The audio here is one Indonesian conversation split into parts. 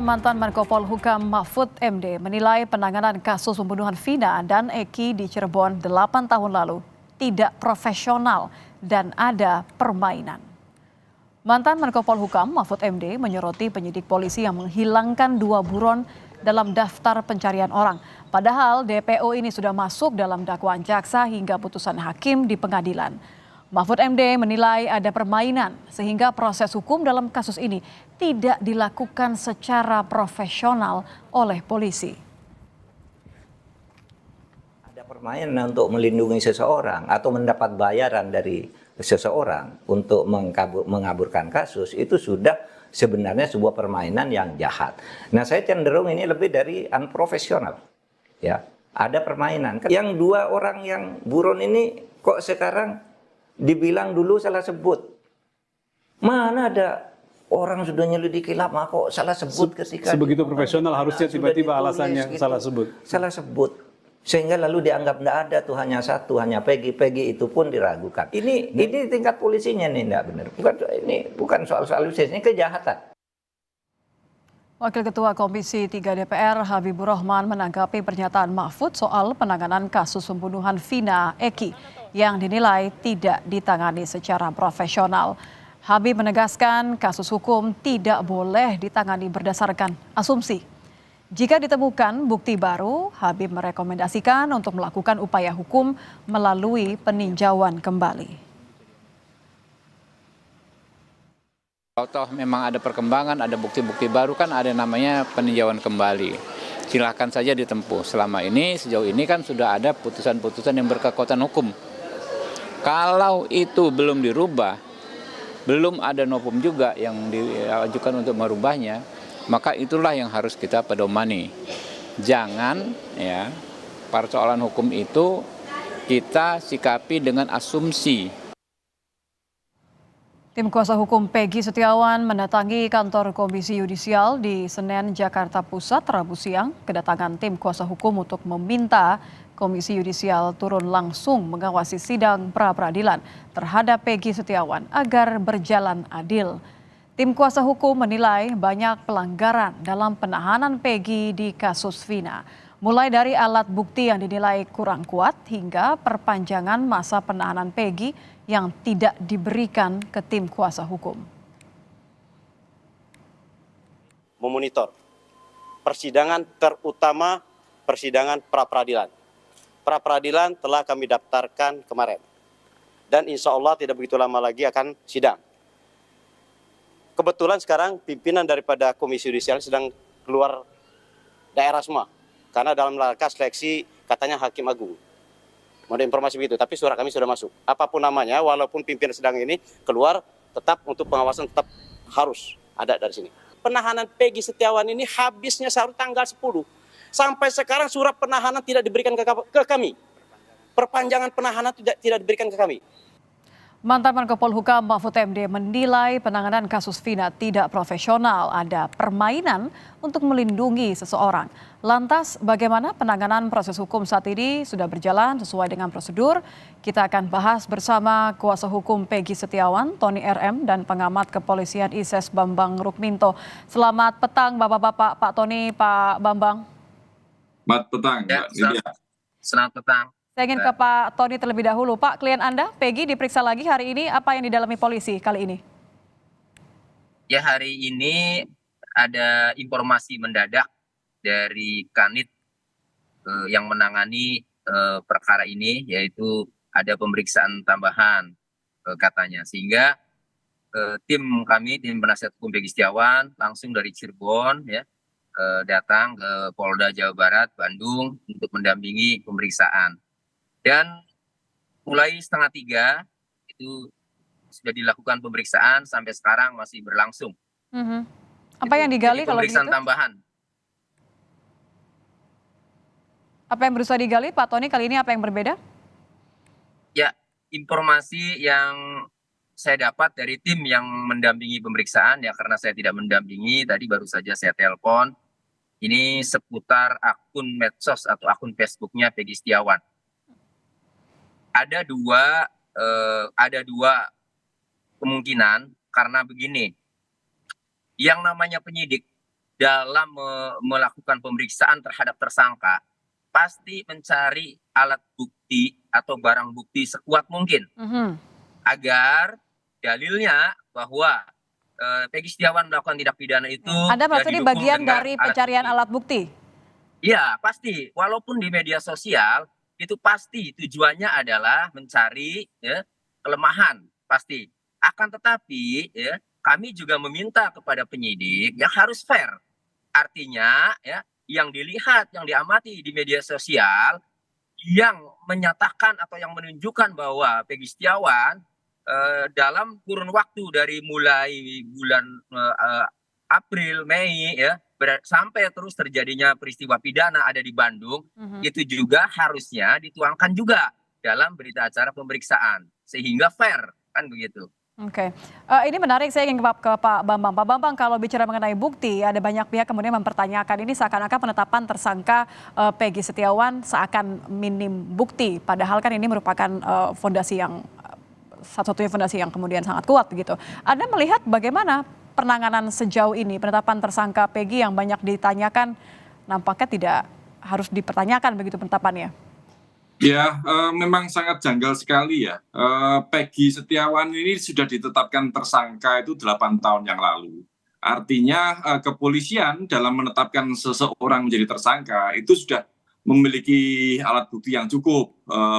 Mantan Menko Polhukam Mahfud MD menilai penanganan kasus pembunuhan Vina dan Eki di Cirebon 8 tahun lalu tidak profesional dan ada permainan. Mantan Menko Polhukam Mahfud MD menyoroti penyidik polisi yang menghilangkan 2 buron dalam daftar pencarian orang. Padahal DPO ini sudah masuk dalam dakwaan jaksa hingga putusan hakim di pengadilan. Mahfud MD menilai ada permainan sehingga proses hukum dalam kasus ini tidak dilakukan secara profesional oleh polisi. Ada permainan untuk melindungi seseorang atau mendapat bayaran dari seseorang untuk mengaburkan kasus, itu sudah sebenarnya sebuah permainan yang jahat. Nah, saya cenderung ini lebih dari unprofesional. Ya, ada permainan. Yang 2 orang yang buron ini kok sekarang dibilang dulu salah sebut. Mana ada orang sudah nyelidiki lama kok salah sebut ketika sebegitu profesional harusnya tiba-tiba alasannya gitu, salah sebut sehingga lalu dianggap tidak ada tuh, hanya satu, hanya Peggy itu pun diragukan. Ini tingkat polisinya nih tidak benar. Bukan soal ini kejahatan. Wakil Ketua Komisi 3 DPR Habibur Rahman menanggapi pernyataan Mahfud soal penanganan kasus pembunuhan Vina Eki yang dinilai tidak ditangani secara profesional. Habib menegaskan kasus hukum tidak boleh ditangani berdasarkan asumsi. Jika ditemukan bukti baru, Habib merekomendasikan untuk melakukan upaya hukum melalui peninjauan kembali. Kalau toh memang ada perkembangan, ada bukti-bukti baru, kan ada namanya peninjauan kembali. Silahkan saja ditempuh. Selama ini, sejauh ini kan sudah ada putusan-putusan yang berkekuatan hukum. Kalau itu belum dirubah, belum ada novum juga yang diajukan untuk merubahnya, maka itulah yang harus kita pedomani. Jangan ya, persoalan hukum itu kita sikapi dengan asumsi. Tim kuasa hukum Peggy Setiawan mendatangi kantor Komisi Yudisial di Senen, Jakarta Pusat, Rabu siang. Kedatangan tim kuasa hukum untuk meminta Komisi Yudisial turun langsung mengawasi sidang pra-peradilan terhadap Peggy Setiawan agar berjalan adil. Tim kuasa hukum menilai banyak pelanggaran dalam penahanan Peggy di kasus Vina. Mulai dari alat bukti yang dinilai kurang kuat hingga perpanjangan masa penahanan Peggy yang tidak diberikan ke tim kuasa hukum. Memonitor persidangan, terutama persidangan pra-peradilan. Pra-peradilan telah kami daftarkan kemarin. Dan insya Allah tidak begitu lama lagi akan sidang. Kebetulan sekarang pimpinan daripada Komisi Yudisial sedang keluar daerah semua. Karena dalam rangka seleksi katanya Hakim Agung. Mau ada informasi begitu, tapi surat kami sudah masuk. Apapun namanya, walaupun pimpinan sedang ini keluar, tetap untuk pengawasan tetap harus ada dari sini. Penahanan Peggy Setiawan ini habisnya seharusnya tanggal 10. Sampai sekarang surat penahanan tidak diberikan ke kami. Perpanjangan penahanan tidak diberikan ke kami. Mantan Menko Polhukam Mahfud MD menilai penanganan kasus Vina tidak profesional, ada permainan untuk melindungi seseorang. Lantas bagaimana penanganan proses hukum saat ini sudah berjalan sesuai dengan prosedur? Kita akan bahas bersama kuasa hukum Peggy Setiawan, Tony RM, dan pengamat kepolisian ISES Bambang Rukminto. Selamat petang Bapak-Bapak, Pak Tony, Pak Bambang. Selamat petang, Mbak Lydia. Selamat petang. Saya ingin ke Pak Tony terlebih dahulu. Pak, klien Anda, Peggy, diperiksa lagi hari ini. Apa yang didalami polisi kali ini? Ya, hari ini ada informasi mendadak dari Kanit yang menangani perkara ini, yaitu ada pemeriksaan tambahan katanya. Sehingga tim kami, tim penasihat hukum Peggy Setiawan, langsung dari Cirebon ya datang ke Polda Jawa Barat, Bandung untuk mendampingi pemeriksaan. Dan mulai 2:30 itu sudah dilakukan pemeriksaan, sampai sekarang masih berlangsung. Apa yang digali kalau begitu? Pemeriksaan tambahan. Apa yang berusaha digali Pak Tony kali ini, apa yang berbeda? Ya, informasi yang saya dapat dari tim yang mendampingi pemeriksaan, ya karena saya tidak mendampingi, tadi baru saja saya telepon. Ini seputar akun medsos atau akun Facebooknya Peggy Setiawan. Ada dua kemungkinan, karena begini, yang namanya penyidik dalam melakukan pemeriksaan terhadap tersangka pasti mencari alat bukti atau barang bukti sekuat mungkin agar dalilnya bahwa Peggy Setiawan melakukan tindak pidana itu. Anda maksud ini didukung bagian dengan dari pencarian alat bukti? Iya, pasti. Walaupun di media sosial itu pasti tujuannya adalah mencari ya, kelemahan, pasti. Akan tetapi ya, kami juga meminta kepada penyidik yang harus fair. Artinya ya, yang dilihat, yang diamati di media sosial yang menyatakan atau yang menunjukkan bahwa Peggy Setiawan dalam kurun waktu dari mulai bulan April, Mei ya sampai terus terjadinya peristiwa pidana ada di Bandung, itu juga harusnya dituangkan juga dalam berita acara pemeriksaan sehingga fair, kan begitu. Oke, ini menarik, saya ingin ke Pak Bambang. Pak Bambang, kalau bicara mengenai bukti, ada banyak pihak kemudian mempertanyakan ini seakan-akan penetapan tersangka Peggy Setiawan seakan minim bukti, padahal kan ini merupakan fondasi yang satu-satunya fondasi yang kemudian sangat kuat begitu. Anda melihat bagaimana penanganan sejauh ini, penetapan tersangka Peggy yang banyak ditanyakan, nampaknya tidak harus dipertanyakan begitu penetapannya? Ya, memang sangat janggal sekali ya. Peggy Setiawan ini sudah ditetapkan tersangka itu 8 tahun yang lalu. Artinya kepolisian dalam menetapkan seseorang menjadi tersangka itu sudah memiliki alat bukti yang cukup.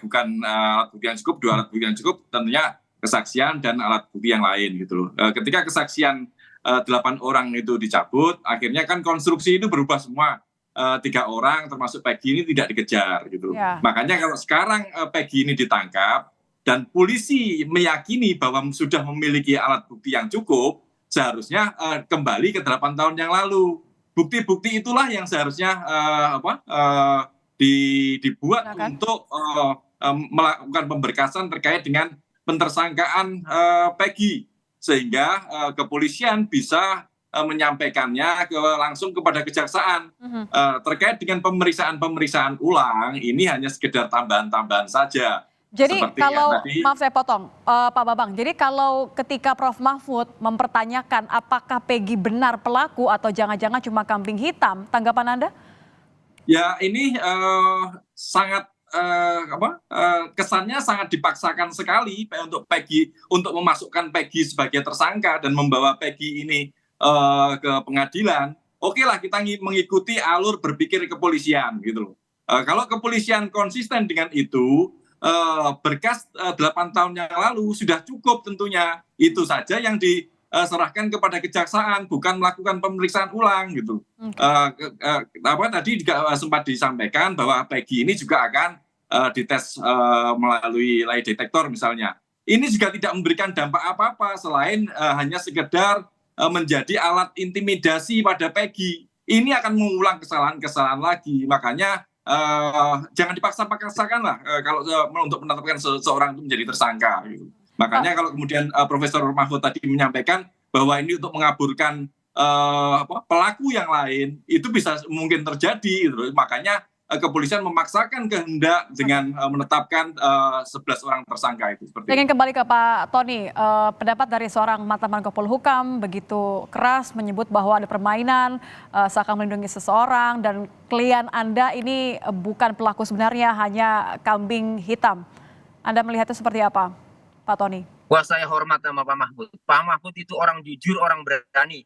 Bukan alat bukti yang cukup, 2 alat bukti yang cukup, tentunya kesaksian dan alat bukti yang lain gitu loh. Ketika kesaksian 8 orang itu dicabut, akhirnya kan konstruksi itu berubah semua. 3 orang termasuk Peggy ini tidak dikejar gitu. Makanya kalau sekarang Peggy ini ditangkap dan polisi meyakini bahwa sudah memiliki alat bukti yang cukup, seharusnya kembali ke 8 tahun yang lalu. Bukti-bukti itulah yang seharusnya dibuat untuk melakukan pemberkasan terkait dengan pentersangkaan Peggy, sehingga kepolisian bisa menyampaikannya langsung kepada kejaksaan. Terkait dengan pemeriksaan ulang, ini hanya sekedar tambahan-tambahan saja. Jadi kalau, maaf saya potong, Pak Bambang, jadi kalau ketika Prof Mahfud mempertanyakan apakah Peggy benar pelaku atau jangan-jangan cuma kambing hitam, tanggapan Anda? Ya ini sangat kesannya sangat dipaksakan sekali untuk Peggy, untuk memasukkan Peggy sebagai tersangka dan membawa Peggy ini ke pengadilan. Oke lah, kita mengikuti alur berpikir kepolisian gitu loh. Kalau kepolisian konsisten dengan itu, berkas 8 tahun yang lalu sudah cukup tentunya. Itu saja yang diserahkan kepada kejaksaan, bukan melakukan pemeriksaan ulang gitu. Tadi juga sempat disampaikan bahwa Peggy ini juga akan dites melalui lie detector misalnya. Ini juga tidak memberikan dampak apa-apa selain hanya sekedar menjadi alat intimidasi pada Peggy. Ini akan mengulang kesalahan-kesalahan lagi. Makanya jangan dipaksa-paksakan lah kalau untuk menetapkan seseorang itu menjadi tersangka. Gitu. Makanya kalau kemudian Profesor Mahfud tadi menyampaikan bahwa ini untuk mengaburkan pelaku yang lain, itu bisa mungkin terjadi. Gitu. Makanya kepolisian memaksakan kehendak dengan menetapkan 11 orang tersangka itu. Saya ingin kembali ke Pak Tony, pendapat dari seorang mantan Menko Polhukam begitu keras menyebut bahwa ada permainan seakan melindungi seseorang dan klien Anda ini bukan pelaku sebenarnya, hanya kambing hitam. Anda melihatnya seperti apa, Pak Tony? Wah, saya hormat sama Pak Mahfud. Pak Mahfud itu orang jujur, orang berani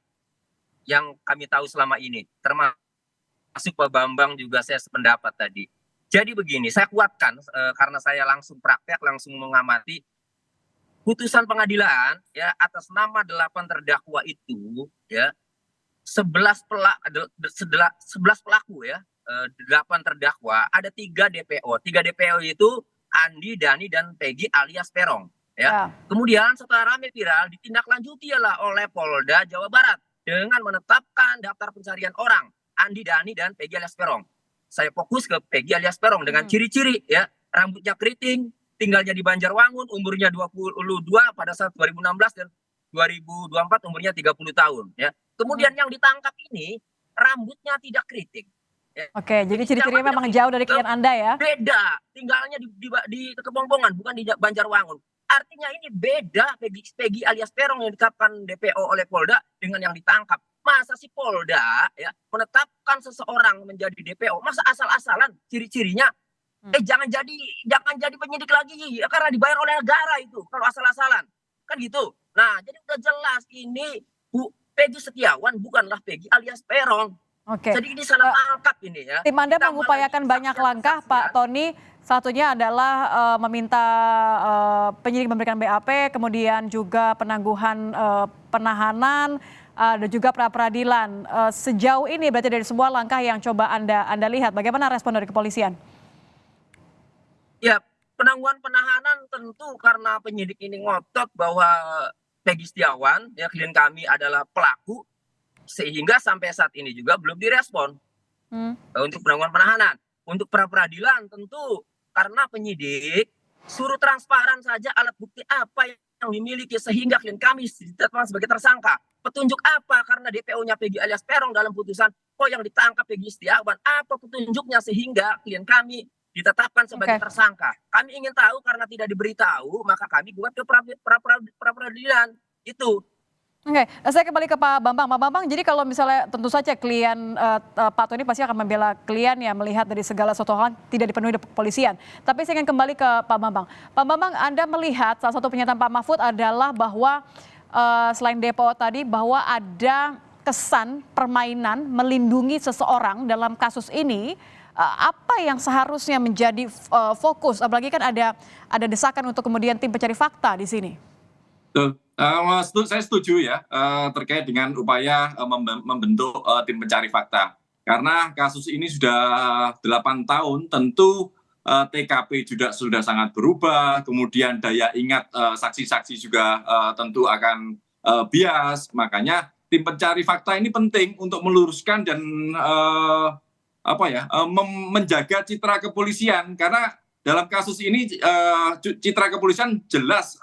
yang kami tahu selama ini, termasuk Pak Bambang juga saya sependapat tadi. Jadi begini, saya kuatkan karena saya langsung praktek, langsung mengamati putusan pengadilan ya atas nama 8 terdakwa itu ya 11 pelaku ya 8 terdakwa, ada 3 DPO. 3 DPO itu Andi, Dani dan Peggy alias Peron ya. Kemudian setelah rame viral ditindaklanjuti oleh Polda Jawa Barat dengan menetapkan daftar pencarian orang Andi, Dani, dan Peggy alias Peron. Saya fokus ke Peggy alias Peron dengan ciri-ciri ya, rambutnya keriting, tinggalnya di Banjarwangun, umurnya 22 pada saat 2016 dan 2024 umurnya 30 tahun ya. Kemudian yang ditangkap ini rambutnya tidak keriting. Ya. Oke, jadi ciri-cirinya memang jauh dari klien Anda ya? Beda, tinggalnya di Kebongbongan, bukan di Banjarwangun. Artinya ini beda Peggy alias Peron yang ditetapkan DPO oleh Polda dengan yang ditangkap. Masa si Polda ya menetapkan seseorang menjadi DPO, masa asal-asalan ciri-cirinya jangan jadi penyidik lagi ya, karena dibayar oleh negara itu kalau asal-asalan. Kan gitu. Nah, jadi udah jelas ini Bu Peggy Setiawan bukanlah Peggy alias Peron. Oke. Jadi ini salah tangkap ini ya. Tim Anda Ditambah mengupayakan lagi banyak langkah, Pak Tony. Satunya adalah meminta penyidik memberikan BAP, kemudian juga penangguhan penahanan, dan juga pra-peradilan. Sejauh ini berarti dari semua langkah yang coba Anda lihat, bagaimana respon dari kepolisian? Ya, penangguhan penahanan tentu karena penyidik ini ngotot bahwa Peggy Setiawan, ya klien kami adalah pelaku, sehingga sampai saat ini juga belum direspon untuk penangguhan penahanan. Untuk pra-peradilan tentu karena penyidik suruh transparan saja alat bukti apa yang dimiliki sehingga klien kami ditetapkan sebagai tersangka. Petunjuk apa karena DPO-nya Peggy alias Peron dalam putusan, yang ditangkap Peggy Setiawan, apa petunjuknya sehingga klien kami ditetapkan sebagai tersangka. Kami ingin tahu karena tidak diberitahu, maka kami buat ke pra-peradilan. Itu. Oke, saya kembali ke Pak Bambang. Pak Bambang, jadi kalau misalnya tentu saja klien Pak Tony pasti akan membela klien ya, melihat dari segala sesuatu hal tidak dipenuhi oleh kepolisian. Tapi saya ingin kembali ke Pak Bambang. Pak Bambang, Anda melihat salah satu pernyataan Pak Mahfud adalah bahwa selain DPO tadi, bahwa ada kesan permainan melindungi seseorang dalam kasus ini. Apa yang seharusnya menjadi fokus, apalagi kan ada desakan untuk kemudian tim pencari fakta di sini. Saya setuju ya terkait dengan upaya membentuk tim pencari fakta. Karena kasus ini sudah 8 tahun, tentu TKP juga sudah sangat berubah, kemudian daya ingat saksi-saksi juga tentu akan bias. Makanya tim pencari fakta ini penting untuk meluruskan dan menjaga citra kepolisian, karena dalam kasus ini citra kepolisian jelas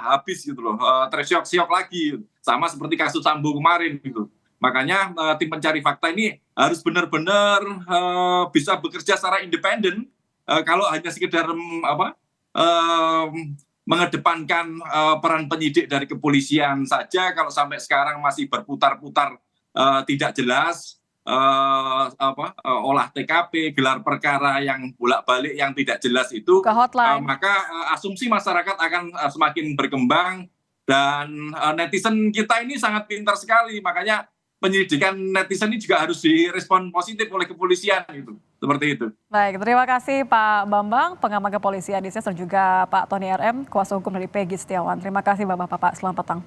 habis gitu loh, tersiok-siok lagi sama seperti kasus Sambo kemarin gitu. Makanya tim pencari fakta ini harus benar-benar bisa bekerja secara independen. Kalau hanya sekedar mengedepankan peran penyidik dari kepolisian saja, kalau sampai sekarang masih berputar-putar tidak jelas, olah TKP, gelar perkara yang bolak-balik yang tidak jelas itu, maka asumsi masyarakat akan semakin berkembang, dan netizen kita ini sangat pintar sekali, makanya penyelidikan netizen ini juga harus direspon positif oleh kepolisian gitu. Seperti itu. Baik, terima kasih Pak Bambang, pengamat kepolisian di dan juga Pak Tony RM, kuasa hukum dari Peggy Setiawan. Terima kasih Bapak-Bapak, selamat petang.